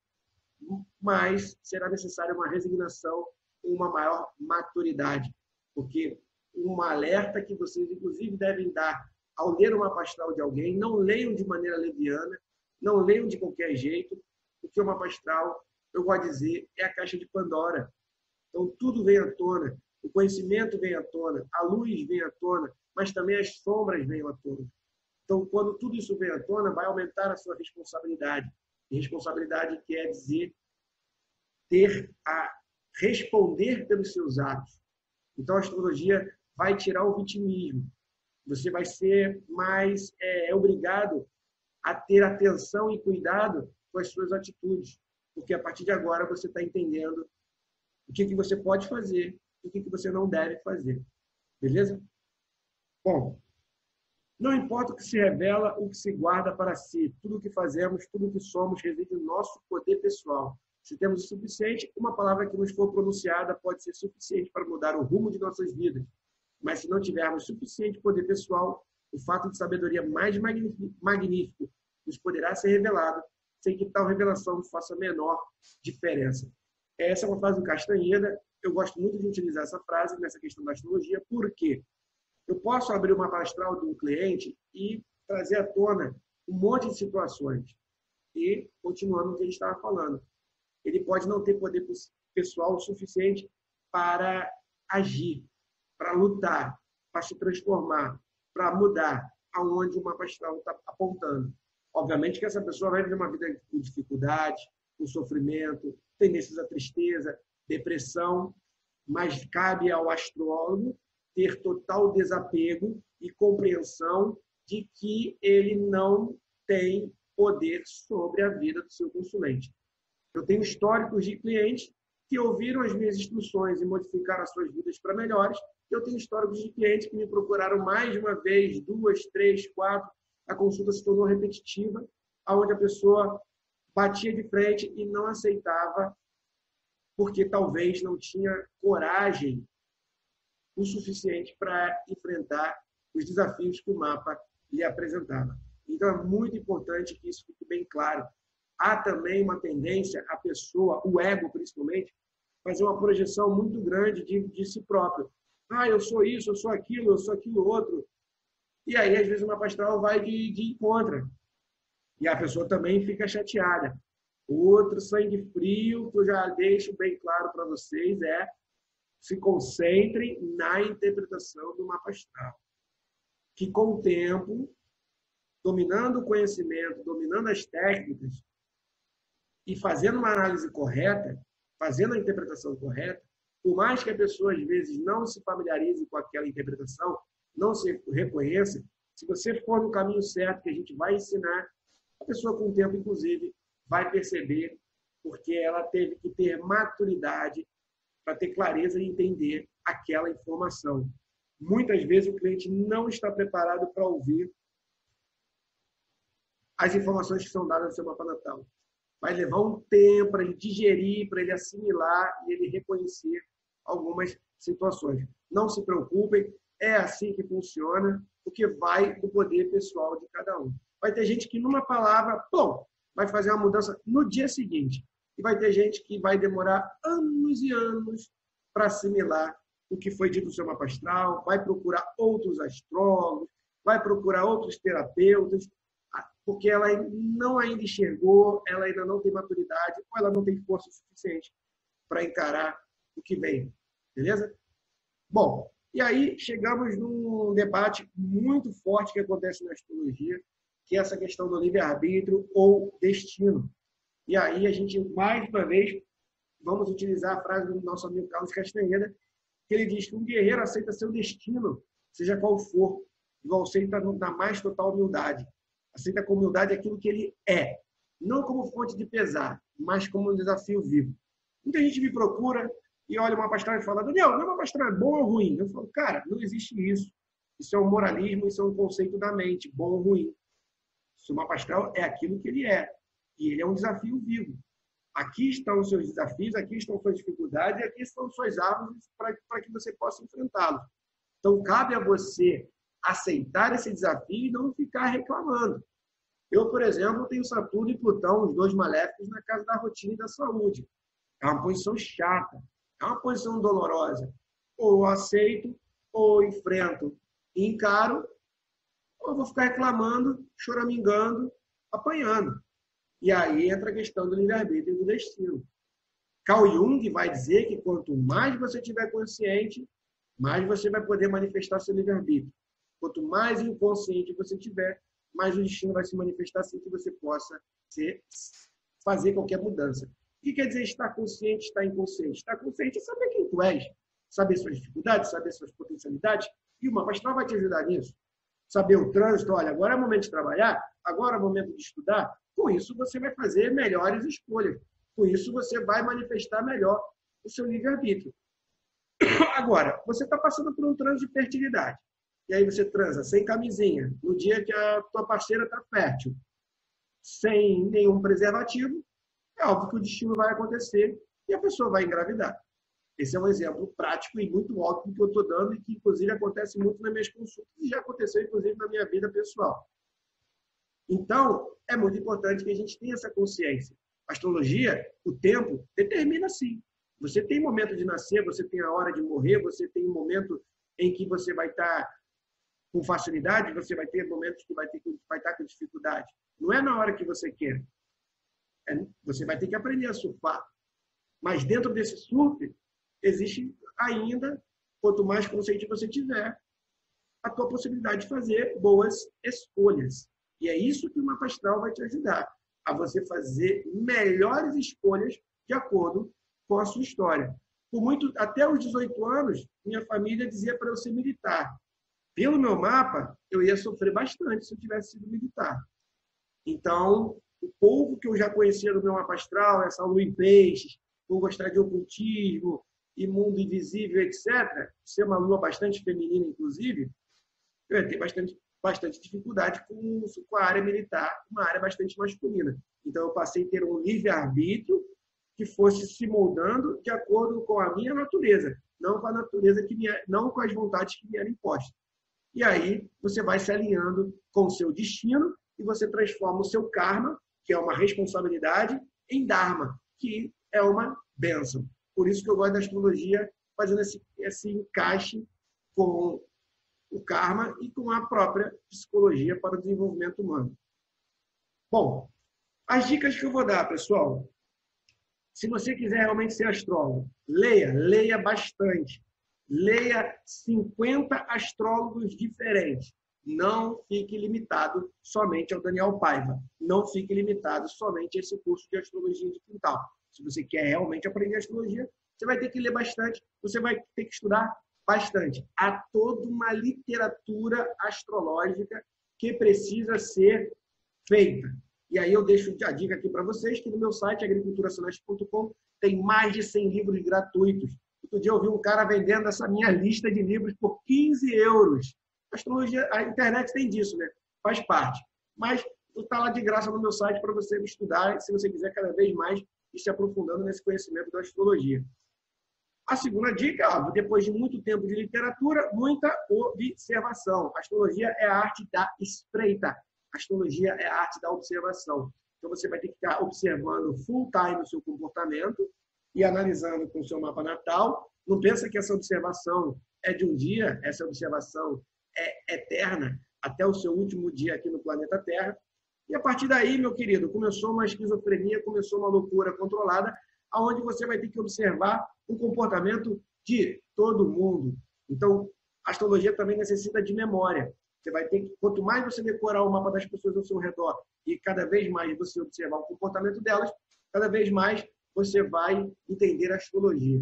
mas será necessária uma resignação, uma maior maturidade, porque um alerta que vocês, inclusive, devem dar ao ler uma mapa astral de alguém, não leiam de maneira leviana, não leiam de qualquer jeito, porque o mapa astral, eu vou dizer, é a caixa de Pandora. Então, tudo vem à tona, o conhecimento vem à tona, a luz vem à tona, mas também as sombras vêm à tona. Então, quando tudo isso vem à tona, vai aumentar a sua responsabilidade. E responsabilidade quer dizer ter a responder pelos seus atos. Então, a astrologia vai tirar o vitimismo. Você vai ser mais obrigado a ter atenção e cuidado com as suas atitudes, porque a partir de agora você está entendendo o que você pode fazer e o que você não deve fazer. Beleza? Bom, não importa o que se revela, o que se guarda para si. Tudo o que fazemos, tudo o que somos, reside no nosso poder pessoal. Se temos o suficiente, uma palavra que nos for pronunciada pode ser suficiente para mudar o rumo de nossas vidas. Mas se não tivermos suficiente poder pessoal, o fato de sabedoria mais magnífico nos poderá ser revelado, sem que tal revelação faça a menor diferença. Essa é uma frase do Castaneda. Eu gosto muito de utilizar essa frase nessa questão da astrologia, porque eu posso abrir uma mapa astral de um cliente e trazer à tona um monte de situações. E, continuando o que a gente estava falando, ele pode não ter poder pessoal o suficiente para agir, para lutar, para se transformar, para mudar aonde o mapa astral está apontando. Obviamente que essa pessoa vai viver uma vida com dificuldade, com sofrimento, tendências à tristeza, depressão, mas cabe ao astrólogo ter total desapego e compreensão de que ele não tem poder sobre a vida do seu consulente. Eu tenho históricos de clientes que ouviram as minhas instruções e modificaram as suas vidas para melhores. Eu tenho históricos de clientes que me procuraram mais de uma vez, 2, 3, 4. A consulta se tornou repetitiva, onde a pessoa batia de frente e não aceitava, porque talvez não tinha coragem o suficiente para enfrentar os desafios que o mapa lhe apresentava. Então, é muito importante que isso fique bem claro. Há também uma tendência, a pessoa, o ego principalmente, fazer uma projeção muito grande de si próprio. Eu sou isso, eu sou aquilo outro. E aí, às vezes, o mapa astral vai de encontro. E a pessoa também fica chateada. Outro sangue frio, que eu já deixo bem claro para vocês, se concentrem na interpretação do mapa astral. Que, com o tempo, dominando o conhecimento, dominando as técnicas e fazendo uma análise correta, fazendo a interpretação correta, por mais que a pessoa, às vezes, não se familiarize com aquela interpretação, não se reconheça, se você for no caminho certo que a gente vai ensinar, a pessoa, com o tempo, inclusive, vai perceber, porque ela teve que ter maturidade para ter clareza e entender aquela informação. Muitas vezes o cliente não está preparado para ouvir as informações que são dadas no seu mapa natal. Vai levar um tempo para ele digerir, para ele assimilar e ele reconhecer algumas situações. Não se preocupem, é assim que funciona, porque vai do poder pessoal de cada um. Vai ter gente que numa palavra, vai fazer uma mudança no dia seguinte. E vai ter gente que vai demorar anos e anos para assimilar o que foi dito no seu mapa astral, vai procurar outros astrólogos, vai procurar outros terapeutas, porque ela não ainda enxergou, ela ainda não tem maturidade, ou ela não tem força suficiente para encarar o que vem. Beleza? Bom, e aí chegamos num debate muito forte que acontece na astrologia, que é essa questão do livre-arbítrio ou destino. E aí a gente, mais uma vez, vamos utilizar a frase do nosso amigo Carlos Castaneda, que ele diz que um guerreiro aceita seu destino, seja qual for, igual aceita na mais total humildade. Aceita com humildade aquilo que ele é, não como fonte de pesar, mas como um desafio vivo. Muita gente me procura e olha uma pastora e fala: Daniel, não é uma pastora bom ou ruim? Eu falo: cara, não existe isso. Isso é um moralismo, isso é um conceito da mente, bom ou ruim. O mapa astral é aquilo que ele é. E ele é um desafio vivo. Aqui estão os seus desafios, aqui estão suas dificuldades, aqui estão suas árvores para que você possa enfrentá-los. Então, cabe a você aceitar esse desafio e não ficar reclamando. Eu, por exemplo, tenho Saturno e Plutão, os dois maléficos, na casa da rotina e da saúde. É uma posição chata, é uma posição dolorosa. Ou eu aceito, ou eu enfrento e encaro, ou eu vou ficar reclamando, choramingando, apanhando. E aí entra a questão do livre-arbítrio e do destino. Carl Jung vai dizer que quanto mais você estiver consciente, mais você vai poder manifestar seu livre-arbítrio. Quanto mais inconsciente você tiver, mais o destino vai se manifestar sem que você possa fazer qualquer mudança. O que quer dizer estar consciente, estar inconsciente? Estar consciente é saber quem tu és, saber suas dificuldades, saber suas potencialidades, e o mapa astral vai te ajudar nisso. Saber o trânsito, olha, agora é o momento de trabalhar, agora é o momento de estudar. Com isso, você vai fazer melhores escolhas. Com isso, você vai manifestar melhor o seu livre-arbítrio. Agora, você está passando por um trânsito de fertilidade. E aí você transa sem camisinha, no dia que a tua parceira está fértil, sem nenhum preservativo, é óbvio que o destino vai acontecer e a pessoa vai engravidar. Esse é um exemplo prático e muito óbvio que eu estou dando e que, inclusive, acontece muito nas minhas consultas e já aconteceu, inclusive, na minha vida pessoal. Então, é muito importante que a gente tenha essa consciência. A astrologia, o tempo, determina sim. Você tem momento de nascer, você tem a hora de morrer, você tem um momento em que você vai estar com facilidade, você vai ter momentos que vai estar com dificuldade. Não é na hora que você quer. Você vai ter que aprender a surfar. Mas dentro desse surf, existe ainda, quanto mais consciente você tiver, a tua possibilidade de fazer boas escolhas. E é isso que o mapa astral vai te ajudar, a você fazer melhores escolhas de acordo com a sua história. Até os 18 anos, minha família dizia para eu ser militar. Pelo meu mapa, eu ia sofrer bastante se eu tivesse sido militar. Então, o pouco que eu já conhecia do meu mapa astral, essa lua em peixes, por gostar de ocultismo e mundo invisível, etc., ser uma lua bastante feminina, inclusive, eu ia ter bastante dificuldade com a área militar, uma área bastante masculina. Então, eu passei a ter um livre-arbítrio que fosse se moldando de acordo com a minha natureza, não com a natureza não com as vontades que me eram impostas. E aí, você vai se alinhando com o seu destino e você transforma o seu karma, que é uma responsabilidade, em dharma, que é uma bênção. Por isso que eu gosto da astrologia, fazendo esse encaixe com o karma e com a própria psicologia para o desenvolvimento humano. Bom, as dicas que eu vou dar, pessoal. Se você quiser realmente ser astrólogo, leia bastante. Leia 50 astrólogos diferentes. Não fique limitado somente ao Daniel Paiva. Não fique limitado somente a esse curso de astrologia de quintal. Se você quer realmente aprender astrologia, você vai ter que ler bastante, você vai ter que estudar bastante. Há toda uma literatura astrológica que precisa ser feita. E aí eu deixo a dica aqui para vocês, que no meu site, agriculturaceleste.com, tem mais de 100 livros gratuitos. Outro dia eu vi um cara vendendo essa minha lista de livros por 15 euros. A astrologia, a internet tem disso, né? Faz parte. Mas está lá de graça no meu site para você estudar, se você quiser cada vez mais ir se aprofundando nesse conhecimento da astrologia. A segunda dica, depois de muito tempo de literatura, muita observação. A astrologia é a arte da espreita. A astrologia é a arte da observação. Então, você vai ter que ficar observando full time o seu comportamento e analisando com o seu mapa natal. Não pensa que essa observação é de um dia, essa observação é eterna, até o seu último dia aqui no planeta Terra. E a partir daí, meu querido, começou uma esquizofrenia, começou uma loucura controlada, onde você vai ter que observar o comportamento de todo mundo. Então, a astrologia também necessita de memória. Você vai ter que, quanto mais você decorar o mapa das pessoas ao seu redor e cada vez mais você observar o comportamento delas, cada vez mais você vai entender a astrologia.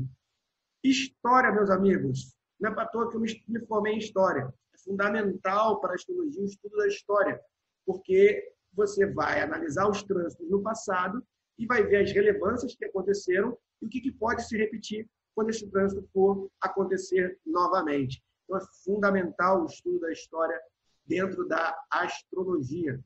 História, meus amigos. Não é para toa que eu me formei em história. É fundamental para a astrologia o estudo da história, porque você vai analisar os trânsitos no passado e vai ver as relevâncias que aconteceram e o que pode se repetir quando esse trânsito for acontecer novamente. Então, é fundamental o estudo da história dentro da astrologia.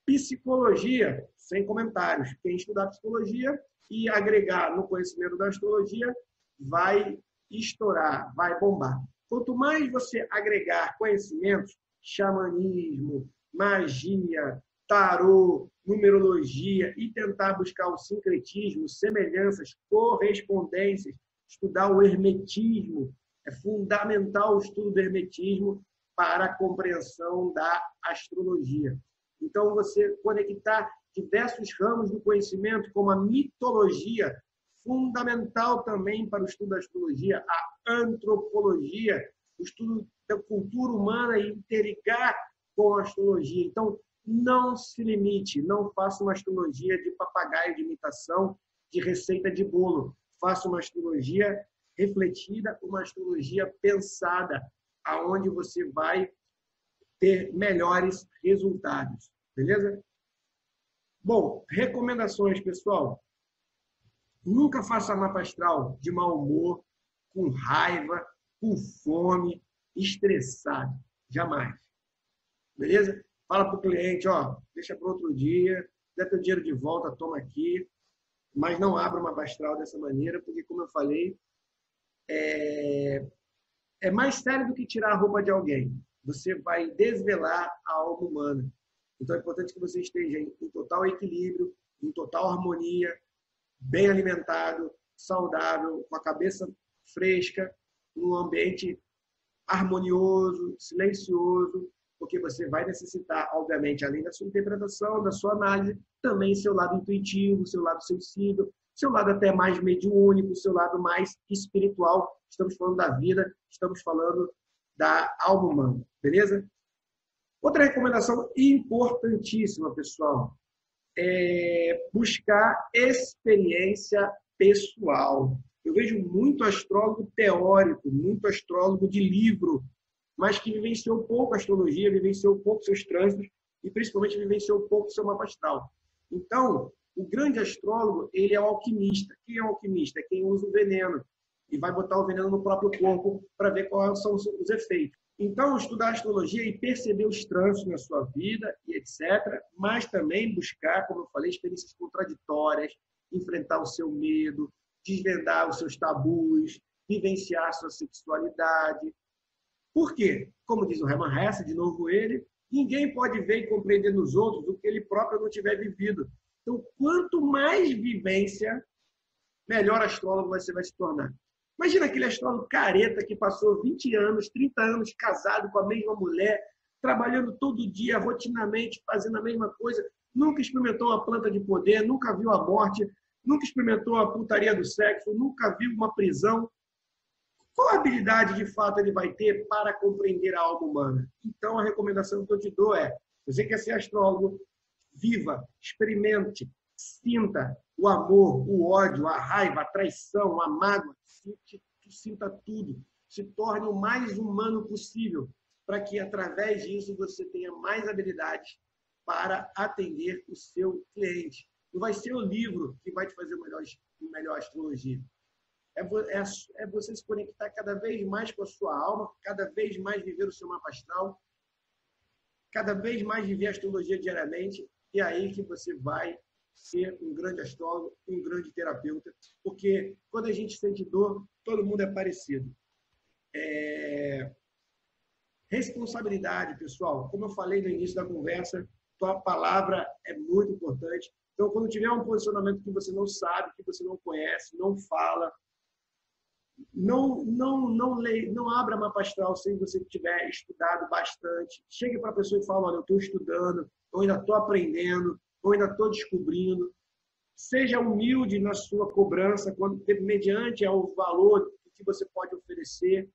Psicologia, sem comentários. Quem estudar psicologia e agregar no conhecimento da astrologia vai estourar, vai bombar. Quanto mais você agregar conhecimentos, xamanismo, magia, tarô, numerologia e tentar buscar o sincretismo, semelhanças, correspondências, estudar o hermetismo, é fundamental o estudo do hermetismo para a compreensão da astrologia. Então, você conectar diversos ramos do conhecimento, como a mitologia, fundamental também para o estudo da astrologia, a antropologia, o estudo da cultura humana e interligar com a astrologia. Então, não se limite, não faça uma astrologia de papagaio de imitação, de receita de bolo. Faça uma astrologia refletida, uma astrologia pensada, aonde você vai ter melhores resultados. Beleza? Bom, recomendações, pessoal. Nunca faça mapa astral de mau humor, com raiva, com fome, estressado. Jamais. Beleza? Fala para o cliente, ó, deixa para outro dia, dá teu dinheiro de volta, toma aqui, mas não abra uma mapa astral dessa maneira, porque, como eu falei, é mais sério do que tirar a roupa de alguém. Você vai desvelar a alma humana. Então, é importante que você esteja em total equilíbrio, em total harmonia, bem alimentado, saudável, com a cabeça fresca, num ambiente harmonioso, silencioso, porque você vai necessitar, obviamente, além da sua interpretação, da sua análise, também seu lado intuitivo, seu lado sensível, seu lado até mais mediúnico, seu lado mais espiritual. Estamos falando da vida, estamos falando da alma humana, beleza? Outra recomendação importantíssima, pessoal, é buscar experiência pessoal. Eu vejo muito astrólogo teórico, muito astrólogo de livro, mas que vivenciou pouco a astrologia, vivenciou pouco seus trânsitos e principalmente vivenciou pouco seu mapa astral. Então, o grande astrólogo, ele é o alquimista. Quem é o alquimista? É quem usa o veneno e vai botar o veneno no próprio corpo para ver quais são os efeitos. Então, estudar astrologia e perceber os trânsitos na sua vida e etc., mas também buscar, como eu falei, experiências contraditórias, enfrentar o seu medo, desvendar os seus tabus, vivenciar a sua sexualidade. Por quê? Como diz o Hermann Hesse, de novo ele, ninguém pode ver e compreender nos outros o que ele próprio não tiver vivido. Então, quanto mais vivência, melhor astrólogo você vai se tornar. Imagina aquele astrólogo careta que passou 20 anos, 30 anos casado com a mesma mulher, trabalhando todo dia, rotinamente, fazendo a mesma coisa, nunca experimentou uma planta de poder, nunca viu a morte, nunca experimentou a putaria do sexo, nunca viu uma prisão. Qual habilidade, de fato, ele vai ter para compreender a alma humana? Então, a recomendação que eu te dou é, você quer ser astrólogo, viva, experimente, sinta o amor, o ódio, a raiva, a traição, a mágoa, sinta tudo. Se torne o mais humano possível, para que, através disso, você tenha mais habilidades para atender o seu cliente. Não vai ser o livro que vai te fazer melhor astrologia. É você se conectar cada vez mais com a sua alma, cada vez mais viver o seu mapa astral, cada vez mais viver a astrologia diariamente, e é aí que você vai ser um grande astrólogo, um grande terapeuta, porque quando a gente sente dor, todo mundo é parecido. Responsabilidade, pessoal. Como eu falei no início da conversa, tua palavra é muito importante. Então, quando tiver um posicionamento que você não sabe, que você não conhece, não fala, não abra mapa astral sem você tiver estudado bastante. Chegue para a pessoa e fale, olha, eu estou estudando, eu ainda estou aprendendo, eu ainda estou descobrindo. Seja humilde na sua cobrança, mediante ao valor que você pode oferecer,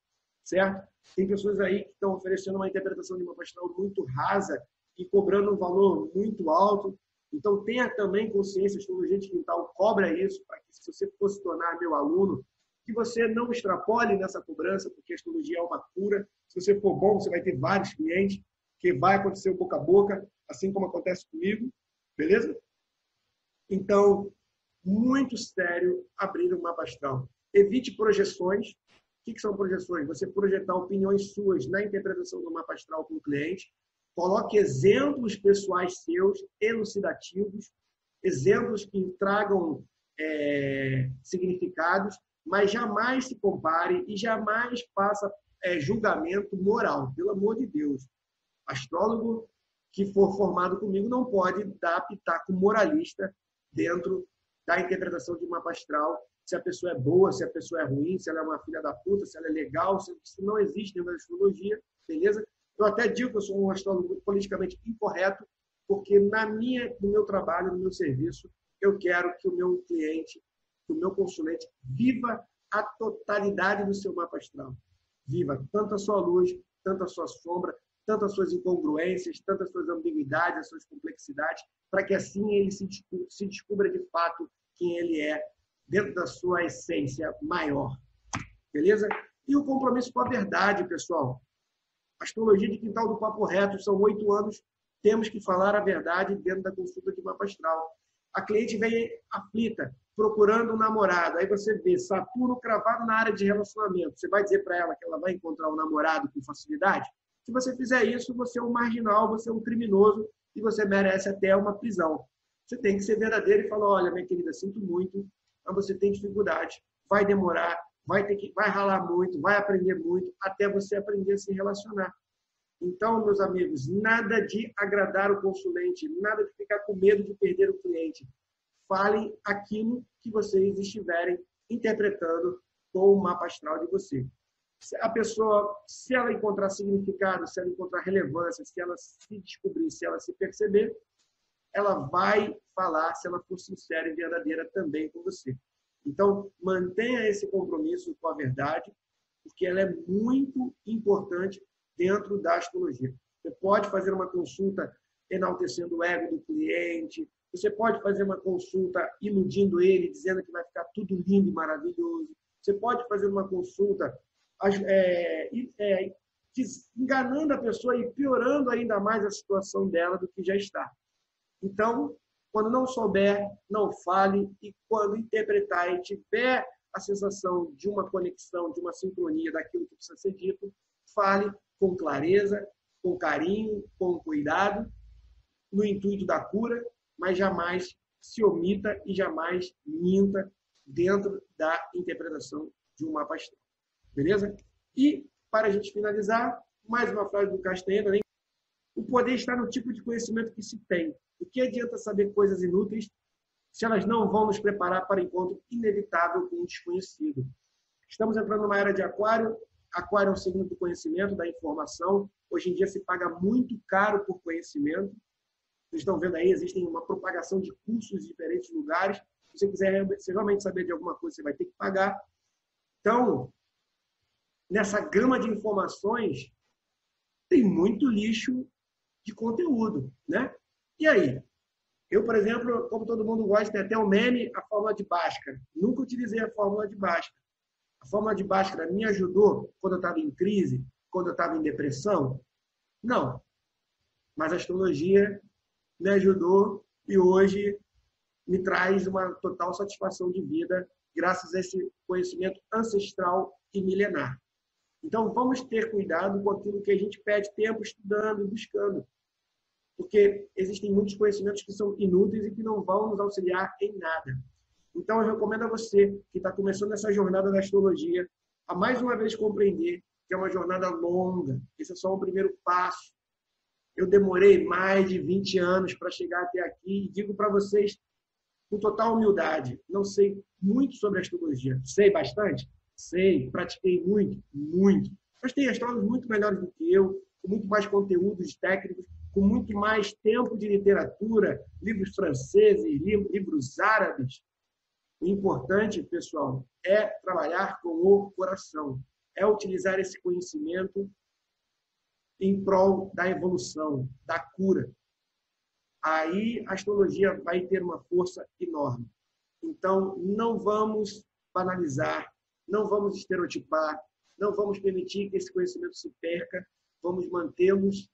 certo? Tem pessoas aí que estão oferecendo uma interpretação de mapa astral muito rasa e cobrando um valor muito alto. Então, tenha também consciência, a astrologia de quintal cobra isso, para que, se você for se tornar meu aluno, que você não extrapole nessa cobrança, porque a astrologia é uma cura. Se você for bom, você vai ter vários clientes, que vai acontecer boca a boca, assim como acontece comigo, beleza? Então, muito sério abrir um mapa astral. Evite projeções. O que são projeções? Você projetar opiniões suas na interpretação do mapa astral com o cliente. Coloque exemplos pessoais seus, elucidativos, exemplos que tragam significados, mas jamais se compare e jamais faça julgamento moral, pelo amor de Deus. Astrólogo que for formado comigo não pode dar pitaco moralista dentro da interpretação de mapa astral, se a pessoa é boa, se a pessoa é ruim, se ela é uma filha da puta, se ela é legal, se isso não existe dentro da astrologia, beleza? Eu até digo que eu sou um astrólogo politicamente incorreto, porque no meu trabalho, no meu serviço, eu quero que o meu cliente, que o meu consulente viva a totalidade do seu mapa astral. Viva tanto a sua luz, tanto a sua sombra, tanto as suas incongruências, tanto as suas ambiguidades, as suas complexidades, para que assim ele se descubra de fato quem ele é, dentro da sua essência maior. Beleza? E o compromisso com a verdade, pessoal. Astrologia de Quintal do Papo Reto, são 8 anos, temos que falar a verdade dentro da consulta de mapa astral. A cliente vem aflita, procurando um namorado. Aí você vê Saturno cravado na área de relacionamento. Você vai dizer para ela que ela vai encontrar um namorado com facilidade? Se você fizer isso, você é um marginal, você é um criminoso e você merece até uma prisão. Você tem que ser verdadeiro e falar, olha, minha querida, sinto muito, mas você tem dificuldade, vai demorar, vai ralar muito, vai aprender muito, até você aprender a se relacionar. Então, meus amigos, nada de agradar o consulente, nada de ficar com medo de perder o cliente. Falem aquilo que vocês estiverem interpretando com o mapa astral de você. A pessoa, se ela encontrar significado, se ela encontrar relevância, se ela se descobrir, se ela se perceber, ela vai falar, se ela for sincera e verdadeira também com você. Então, mantenha esse compromisso com a verdade, porque ela é muito importante dentro da astrologia. Você pode fazer uma consulta enaltecendo o ego do cliente, você pode fazer uma consulta iludindo ele, dizendo que vai ficar tudo lindo e maravilhoso. Você pode fazer uma consulta enganando a pessoa e piorando ainda mais a situação dela do que já está. Então, quando não souber, não fale, e quando interpretar e tiver a sensação de uma conexão, de uma sincronia daquilo que precisa ser dito, fale com clareza, com carinho, com cuidado, no intuito da cura, mas jamais se omita e jamais minta dentro da interpretação de um mapa astral. Beleza? E, para a gente finalizar, mais uma frase do Castaneda, né? O poder está no tipo de conhecimento que se tem. O que adianta saber coisas inúteis se elas não vão nos preparar para o encontro inevitável com o desconhecido? Estamos entrando numa era de Aquário. Aquário é um signo do conhecimento, da informação. Hoje em dia se paga muito caro por conhecimento. Vocês estão vendo aí, existem uma propagação de cursos em diferentes lugares. Se você quiser realmente saber de alguma coisa, você vai ter que pagar. Então, nessa gama de informações, tem muito lixo de conteúdo, né? E aí? Eu, por exemplo, como todo mundo gosta, tem até o meme, a fórmula de Bhaskara. Nunca utilizei a fórmula de Bhaskara. A fórmula de Bhaskara me ajudou quando eu estava em crise, quando eu estava em depressão? Não. Mas a astrologia me ajudou e hoje me traz uma total satisfação de vida graças a esse conhecimento ancestral e milenar. Então, vamos ter cuidado com aquilo que a gente perde tempo estudando e buscando. Porque existem muitos conhecimentos que são inúteis e que não vão nos auxiliar em nada. Então, eu recomendo a você que está começando essa jornada da astrologia a mais uma vez compreender que é uma jornada longa. Esse é só um primeiro passo. Eu demorei mais de 20 anos para chegar até aqui e digo para vocês com total humildade, não sei muito sobre astrologia. Sei bastante? Sei. Pratiquei muito, muito. Mas tem astrólogos muito melhores do que eu, com muito mais conteúdos técnicos, com muito mais tempo de literatura, livros franceses, livros árabes. O importante, pessoal, é trabalhar com o coração. É utilizar esse conhecimento em prol da evolução, da cura. Aí a astrologia vai ter uma força enorme. Então, não vamos banalizar, não vamos estereotipar, não vamos permitir que esse conhecimento se perca, vamos mantê-los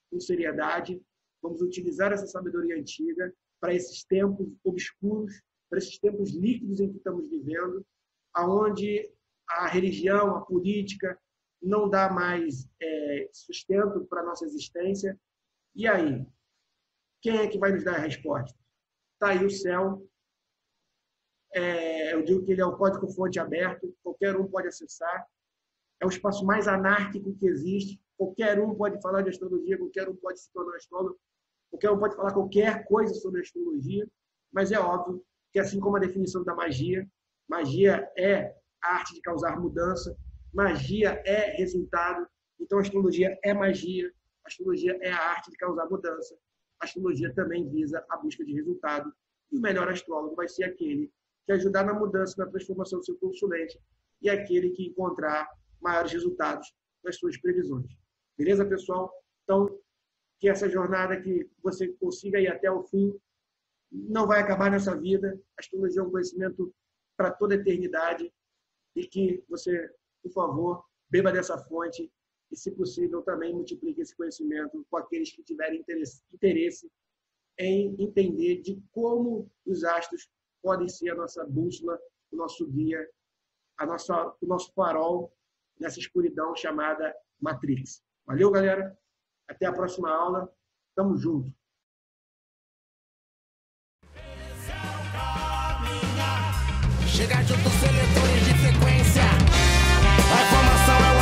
com seriedade, vamos utilizar essa sabedoria antiga para esses tempos obscuros, para esses tempos líquidos em que estamos vivendo, aonde a religião, a política não dá mais sustento para a nossa existência. E aí? Quem é que vai nos dar a resposta? Está aí o céu. Eu digo que ele é o código-fonte aberto, qualquer um pode acessar. é o espaço mais anárquico que existe. Qualquer um pode falar de astrologia, qualquer um pode se tornar astrólogo, qualquer um pode falar qualquer coisa sobre astrologia, mas é óbvio que, assim como a definição da magia, magia é a arte de causar mudança, magia é resultado, então a astrologia é magia, a astrologia é a arte de causar mudança, a astrologia também visa a busca de resultado, e o melhor astrólogo vai ser aquele que ajudar na mudança, na transformação do seu consulente, e aquele que encontrar maiores resultados nas suas previsões. Beleza, pessoal? Então, que essa jornada que você consiga ir até o fim não vai acabar nessa vida. A astrologia é um conhecimento para toda a eternidade e que você, por favor, beba dessa fonte e, se possível, também multiplique esse conhecimento com aqueles que tiverem interesse em entender de como os astros podem ser a nossa bússola, o nosso guia, o nosso farol nessa escuridão chamada Matrix. Valeu, galera. Até a próxima aula. Tamo junto. Chega junto, seletores de frequência. A informação é